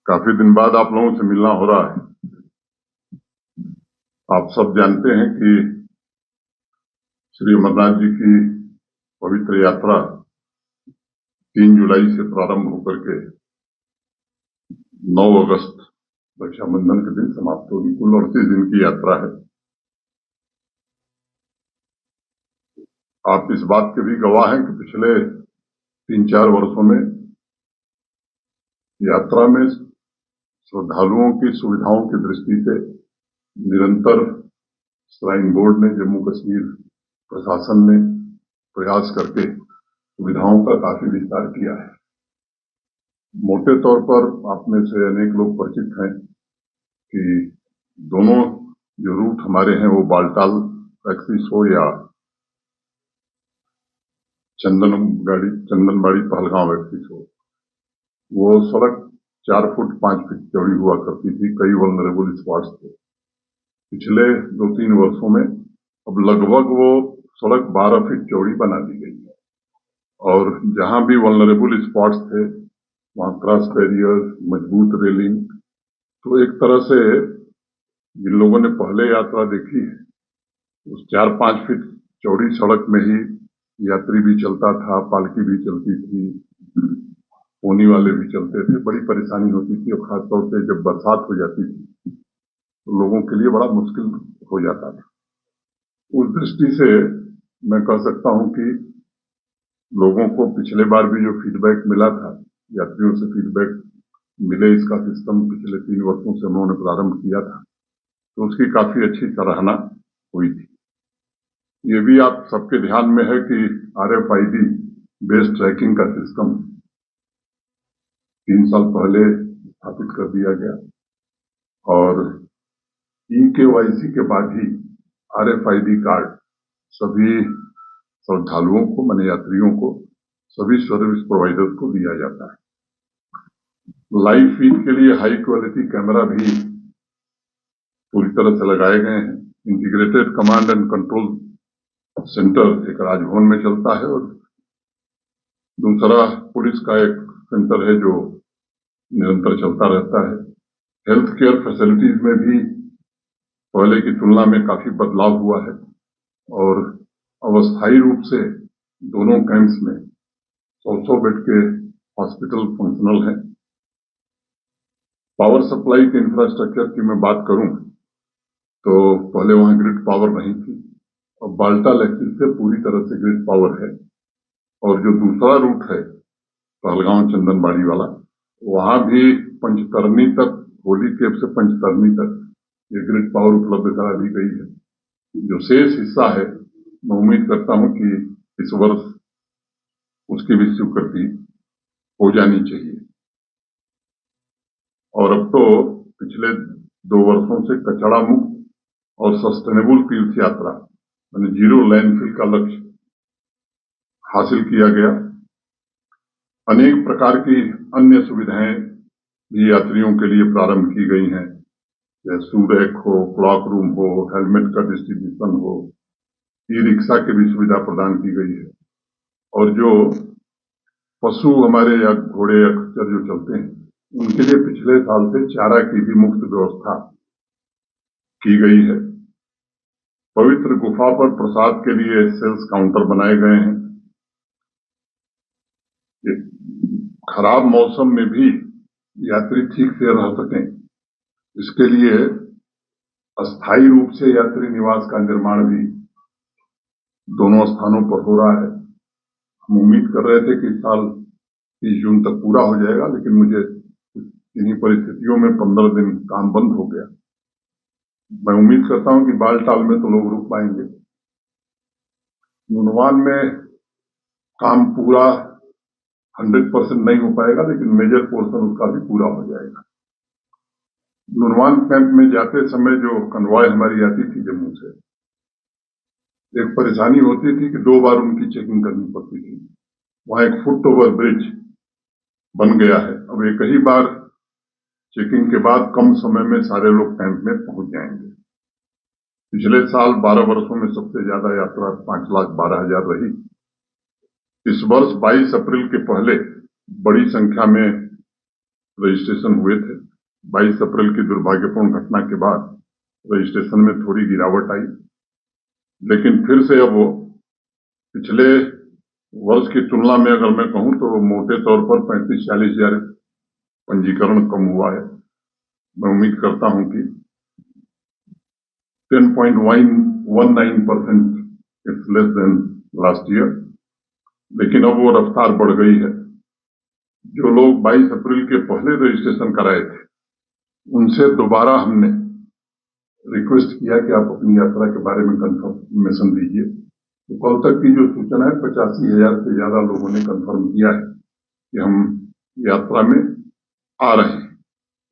काफी दिन बाद आप लोगों से मिलना हो रहा है। आप सब जानते हैं कि श्री अमरनाथ जी की पवित्र यात्रा 3 जुलाई से प्रारंभ होकर के 9 अगस्त रक्षाबंधन के दिन समाप्त होगी। कुल 38 दिन की यात्रा है। आप इस बात के भी गवाह हैं कि पिछले 3-4 वर्षों में यात्रा में श्रद्धालुओं की सुविधाओं की दृष्टि से निरंतर श्राइन बोर्ड ने, जम्मू कश्मीर प्रशासन ने प्रयास करके सुविधाओं का काफी विस्तार किया है। मोटे तौर पर आप में से अनेक लोग परिचित हैं कि दोनों जो रूट हमारे हैं वो बालटाल एक्सिस हो या चंदनबाड़ी पहलगांव एक्सिस हो, वो सड़क 4 फुट 5 फीट चौड़ी हुआ करती थी। कई वल्नरेबल स्पॉट्स थे। पिछले 2-3 वर्षों में अब लगभग वो सड़क 12 फीट चौड़ी बना दी गई है और जहां भी वल्नरेबल स्पॉट्स थे वहां क्रॉस बैरियर, मजबूत रेलिंग, तो एक तरह से जिन लोगों ने पहले यात्रा देखी है उस 4-5 फीट चौड़ी सड़क में ही यात्री भी चलता था, पालकी भी चलती थी, पोनी वाले भी चलते थे। बड़ी परेशानी होती थी और खासतौर से जब बरसात हो जाती थी तो लोगों के लिए बड़ा मुश्किल हो जाता था। उस दृष्टि से मैं कह सकता हूं कि लोगों को पिछले बार भी जो फीडबैक मिला था, यात्रियों से फीडबैक मिले, इसका सिस्टम पिछले 3 वर्षों से उन्होंने प्रारंभ किया था तो उसकी काफी अच्छी सराहना हुई थी। ये भी आप सबके ध्यान में है कि RFID बेस्ड ट्रैकिंग का सिस्टम 3 साल पहले स्थापित कर दिया गया और eKYC के बाद ही RFID कार्ड सभी श्रद्धालुओं को, माने यात्रियों को, सभी सर्विस प्रोवाइडर्स को दिया जाता है। लाइव फीड के लिए हाई क्वालिटी कैमरा भी पूरी तरह से लगाए गए हैं। Integrated command and control centre एक राजभवन में चलता है और दूसरा पुलिस का एक सेंटर है जो निरंतर चलता रहता है। हेल्थ केयर फैसिलिटीज में भी पहले की तुलना में काफी बदलाव हुआ है और अस्थायी रूप से दोनों कैंप्स में 100 बेड के हॉस्पिटल फंक्शनल हैं। पावर सप्लाई के इंफ्रास्ट्रक्चर की मैं बात करूं तो पहले वहां ग्रिड पावर नहीं थी और बालटाल एक्सिस से पूरी तरह से ग्रिड पावर है और जो दूसरा रूट है पहलगांव चंदनबाड़ी वाला, वहां भी पंचतरनी तक, होली केप से पंचतरनी तक ये ग्रिड पावर उपलब्ध करा दी गई है। जो शेष हिस्सा है मैं उम्मीद करता हूं कि इस वर्ष उसकी भी स्वीकृति हो जानी चाहिए। और अब तो पिछले 2 वर्षों से कचरा मुक्त और सस्टेनेबल तीर्थ यात्रा यानी जीरो लैंडफिल का लक्ष्य हासिल किया गया। अनेक प्रकार की अन्य सुविधाएं भी यात्रियों के लिए प्रारंभ की गई हैं, जैसे सूरैक हो, क्लॉक रूम हो, हेलमेट का डिस्ट्रीब्यूशन हो, ई-रिक्शा की भी सुविधा प्रदान की गई है और जो पशु हमारे या घोड़े या खच्चर जो चलते हैं उनके लिए पिछले साल से चारा की भी मुफ्त व्यवस्था की गई है। पवित्र गुफा पर प्रसाद के लिए सेल्स काउंटर बनाए गए हैं। खराब मौसम में भी यात्री ठीक से रह सकें, इसके लिए अस्थायी रूप से यात्री निवास का निर्माण भी दोनों स्थानों पर हो रहा है। हम उम्मीद कर रहे थे कि इस साल 30 जून तक पूरा हो जाएगा, लेकिन मुझे इन्हीं परिस्थितियों में 15 दिन काम बंद हो गया। मैं उम्मीद करता हूं कि बालटाल में तो लोग रुक पाएंगे। नुनवान में काम पूरा 100% नहीं हो पाएगा, लेकिन मेजर पोर्शन उसका भी पूरा हो जाएगा। नुनवान कैंप में जाते समय जो कन्वॉय हमारी आती थी जम्मू से, एक परेशानी होती थी कि 2 बार उनकी चेकिंग करनी पड़ती थी। वहां एक फुट ओवर ब्रिज बन गया है। अब एक ही बार चेकिंग के बाद कम समय में सारे लोग कैंप में पहुंच जाएंगे। पिछले साल 12 वर्षों में सबसे ज्यादा यात्रा 5,12,000 रही। इस वर्ष 22 अप्रैल के पहले बड़ी संख्या में रजिस्ट्रेशन हुए थे। 22 अप्रैल की दुर्भाग्यपूर्ण घटना के बाद रजिस्ट्रेशन में थोड़ी गिरावट आई, लेकिन फिर से अब पिछले वर्ष की तुलना में अगर मैं कहूं तो मोटे तौर पर 35-40 हजार पंजीकरण कम हुआ है। मैं उम्मीद करता हूं कि 10.19% it's less than last year, लेकिन अब वो रफ्तार बढ़ गई है। जो लोग 22 अप्रैल के पहले रजिस्ट्रेशन कराए थे, उनसे दोबारा हमने रिक्वेस्ट किया कि आप अपनी यात्रा के बारे में कंफर्मेशन दीजिए। तो कल तक की जो सूचना है, 85,000 से ज्यादा लोगों ने कंफर्म किया है कि हम यात्रा में आ रहे हैं।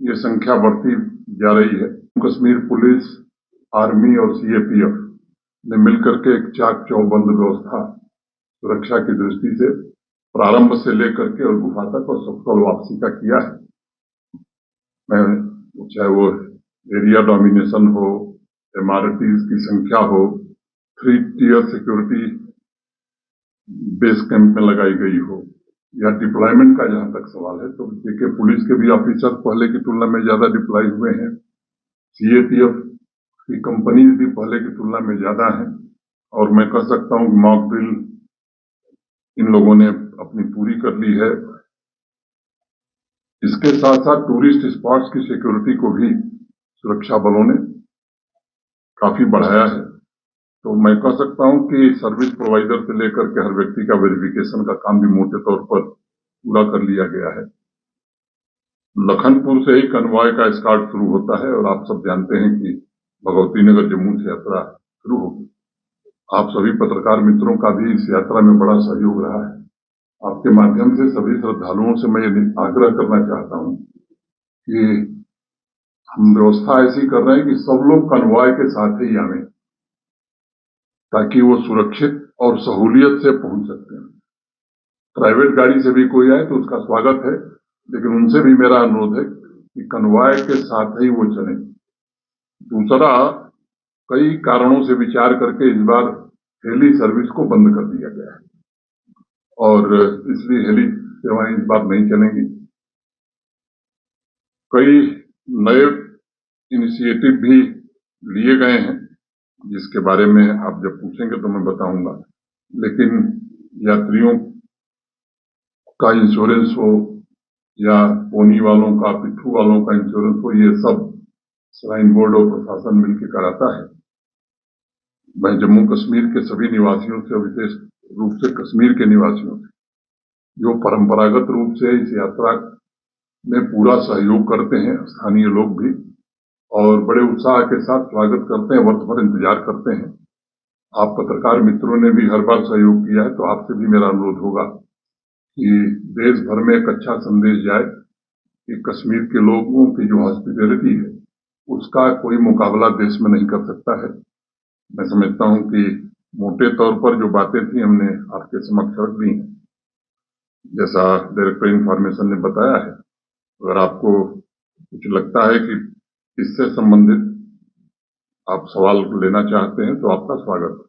ये संख्या बढ़ती जा रही है। कश्मीर पुलिस, आर्मी और सीएपीएफ ने मिलकर के एक चाक चौबंद व्यवस्था सुरक्षा की दृष्टि से प्रारंभ से लेकर के और गुफा तक और सफल वापसी का किया है। चाहे वो एरिया डोमिनेशन हो, एमआरटीज की संख्या हो, 3 टियर सिक्योरिटी बेस कैंप में लगाई गई हो, या डिप्लॉयमेंट का जहां तक सवाल है, तो देखिए पुलिस के भी ऑफिसर पहले की तुलना में ज्यादा डिप्लॉय हुए हैं। सीएपीएफ की कंपनीज भी पहले की तुलना में ज्यादा है, और मैं कह सकता हूं कि मॉक ड्रिल इन लोगों ने अपनी पूरी कर ली है। इसके साथ साथ टूरिस्ट स्पॉट्स की सिक्योरिटी को भी सुरक्षा बलों ने काफी बढ़ाया है। तो मैं कह सकता हूं कि सर्विस प्रोवाइडर से लेकर के हर व्यक्ति का वेरिफिकेशन का काम भी मोटे तौर पर पूरा कर लिया गया है। लखनपुर से ही कन्वॉय का एस्कॉर्ट शुरू होता है, और आप सब जानते हैं कि भगवती नगर जम्मू से यात्रा शुरू होगी। आप सभी पत्रकार मित्रों का भी इस यात्रा में बड़ा सहयोग रहा है। आपके माध्यम से सभी श्रद्धालुओं से मैं ये आग्रह करना चाहता हूं कि हम व्यवस्था ऐसी कर रहे हैं कि सब लोग कन्वॉय के साथ ही आवें, ताकि वो सुरक्षित और सहूलियत से पहुंच सकते हैं। प्राइवेट गाड़ी से भी कोई आए तो उसका स्वागत है, लेकिन उनसे भी मेरा अनुरोध है कि कन्वॉय के साथ ही वो चलें। दूसरा, कई कारणों से विचार करके इस बार हेली सर्विस को बंद कर दिया गया है, और इसलिए हेली सेवाएं इस बार नहीं चलेंगी। कई नए इनिशिएटिव भी लिए गए हैं, जिसके बारे में आप जब पूछेंगे तो मैं बताऊंगा। लेकिन यात्रियों का इंश्योरेंस हो, या पोनी वालों का, पिट्ठू वालों का इंश्योरेंस हो, ये सब श्राइन बोर्ड और प्रशासन मिलकर कराता है। मैं जम्मू कश्मीर के सभी निवासियों से, विशेष रूप से कश्मीर के निवासियों से, जो परंपरागत रूप से इस यात्रा में पूरा सहयोग करते हैं, स्थानीय लोग भी, और बड़े उत्साह के साथ स्वागत करते हैं, वर्ष भर इंतजार करते हैं। आप पत्रकार मित्रों ने भी हर बार सहयोग किया है, तो आपसे भी मेरा अनुरोध होगा कि देश भर में एक अच्छा संदेश जाए कि कश्मीर के लोगों की जो हॉस्पिटैलिटी है, उसका कोई मुकाबला देश में नहीं कर सकता है। मैं समझता हूं कि मोटे तौर पर जो बातें थी हमने आपके समक्ष रख दी हैं, जैसा डायरेक्टर इंफॉर्मेशन ने बताया है। अगर आपको कुछ लगता है कि इससे संबंधित आप सवाल लेना चाहते हैं तो आपका स्वागत है।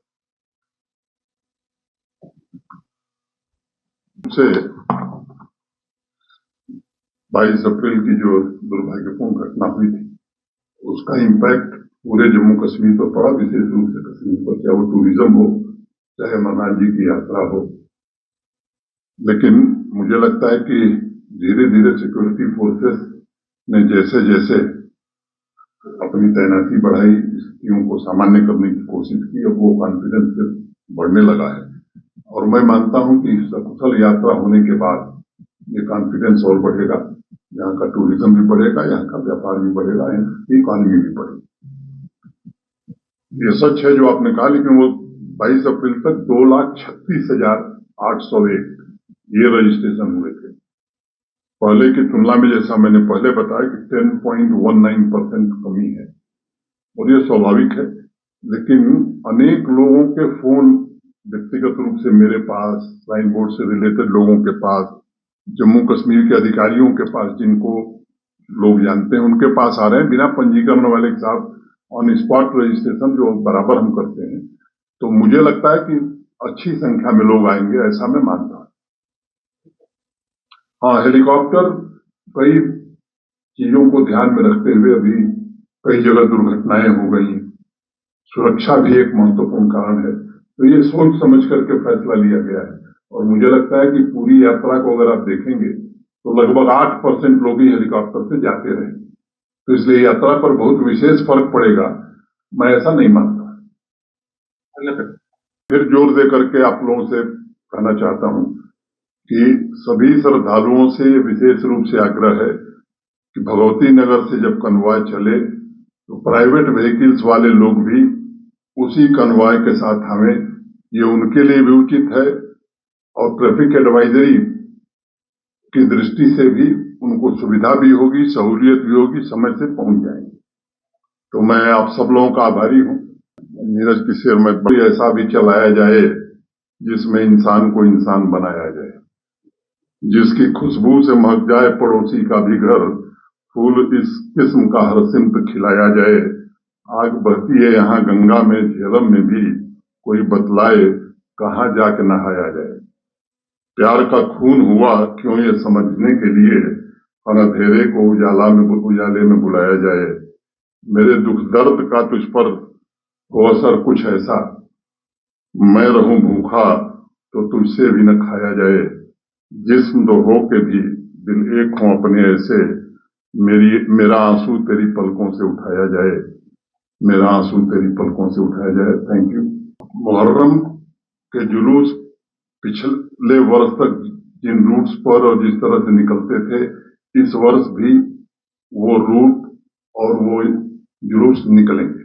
22 अप्रैल की जो दुर्भाग्यपूर्ण घटना हुई थी, उसका इम्पैक्ट पूरे जम्मू कश्मीर पर पड़ा, विशेष रूप से कश्मीर पर, चाहे वो टूरिज्म हो, चाहे अमरनाथ जी की यात्रा हो। लेकिन मुझे लगता है कि धीरे धीरे सिक्योरिटी फोर्सेस ने जैसे जैसे अपनी तैनाती बढ़ाई, स्थितियों को सामान्य करने की कोशिश की, अब वो कॉन्फिडेंस बढ़ने लगा है। और मैं मानता हूं कि सकुशल यात्रा होने के बाद ये कॉन्फिडेंस और बढ़ेगा। यहाँ का टूरिज्म भी बढ़ेगा, यहाँ का व्यापार भी बढ़ेगा, यहाँ की इकॉनमी भी बढ़ेगी। ये सच है जो आपने कहा, लेकिन वो 22 अप्रैल तक 2,36,801 ये रजिस्ट्रेशन हुए थे। पहले की तुलना में, जैसा मैंने पहले बताया, कि 10.19% कमी है, और ये स्वाभाविक है। लेकिन अनेक लोगों के फोन व्यक्तिगत रूप से मेरे पास, श्राइन बोर्ड से रिलेटेड लोगों के पास, जम्मू कश्मीर के अधिकारियों के पास, जिनको लोग जानते हैं, उनके पास आ रहे हैं बिना पंजीकरण वाले के साथ ऑन स्पॉट रजिस्ट्रेशन, जो बराबर हम करते हैं। तो मुझे लगता है कि अच्छी संख्या में लोग आएंगे, ऐसा मैं मानता हूं। हाँ, हेलीकॉप्टर कई चीजों को ध्यान में रखते हुए अभी कई जगह दुर्घटनाएं हो गई। सुरक्षा भी एक महत्वपूर्ण कारण है। तो ये सोच समझ करके फैसला लिया गया है और मुझे लगता है कि पूरी यात्रा को अगर आप देखेंगे तो लगभग 8% लोग ही हेलीकॉप्टर से जाते रहे। तो इसलिए यात्रा पर बहुत विशेष फर्क पड़ेगा, मैं ऐसा नहीं मानता। फिर जोर दे करके आप लोगों से कहना चाहता हूं कि सभी श्रद्धालुओं से विशेष रूप से आग्रह है कि भगवती नगर से जब कन्वॉय चले तो प्राइवेट व्हीकल्स वाले लोग भी उसी कन्वॉय के साथ आवें। ये उनके लिए भी उचित है और ट्रैफिक एडवाइजरी की दृष्टि से भी उनको सुविधा भी होगी, सहूलियत भी होगी, समय से पहुंच जाएंगे। तो मैं आप सब लोगों का आभारी हूं। नीरज की शेर में बड़ी ऐसा भी चलाया जाए जिसमें इंसान को इंसान बनाया जाए, जिसकी खुशबू से महक जाए पड़ोसी का भी घर, फूल इस किस्म का हर सिमत खिलाया जाए। आग बहती है यहाँ गंगा में झेलम में भी, कोई बतलाए कहाँ जाके नहाया जाए। प्यार का खून हुआ क्यों ये समझने के लिए, और अंधेरे को उजाले में बुलाया जाए। मेरे दुख दर्द का तुझ पर हो असर कुछ ऐसा, मैं रहूं भूखा तो तुझसे भी न खाया जाए। जिस्म तो हो के भी दिल एक हों अपने ऐसे, मेरा आंसू तेरी पलकों से उठाया जाए, मेरा आंसू तेरी पलकों से उठाया जाए। Thank you. मुहर्रम के जुलूस पिछले वर्ष तक जिन रूट्स पर और जिस तरह से निकलते थे, इस वर्ष भी वो रूट और वो जुलूस निकलेंगे।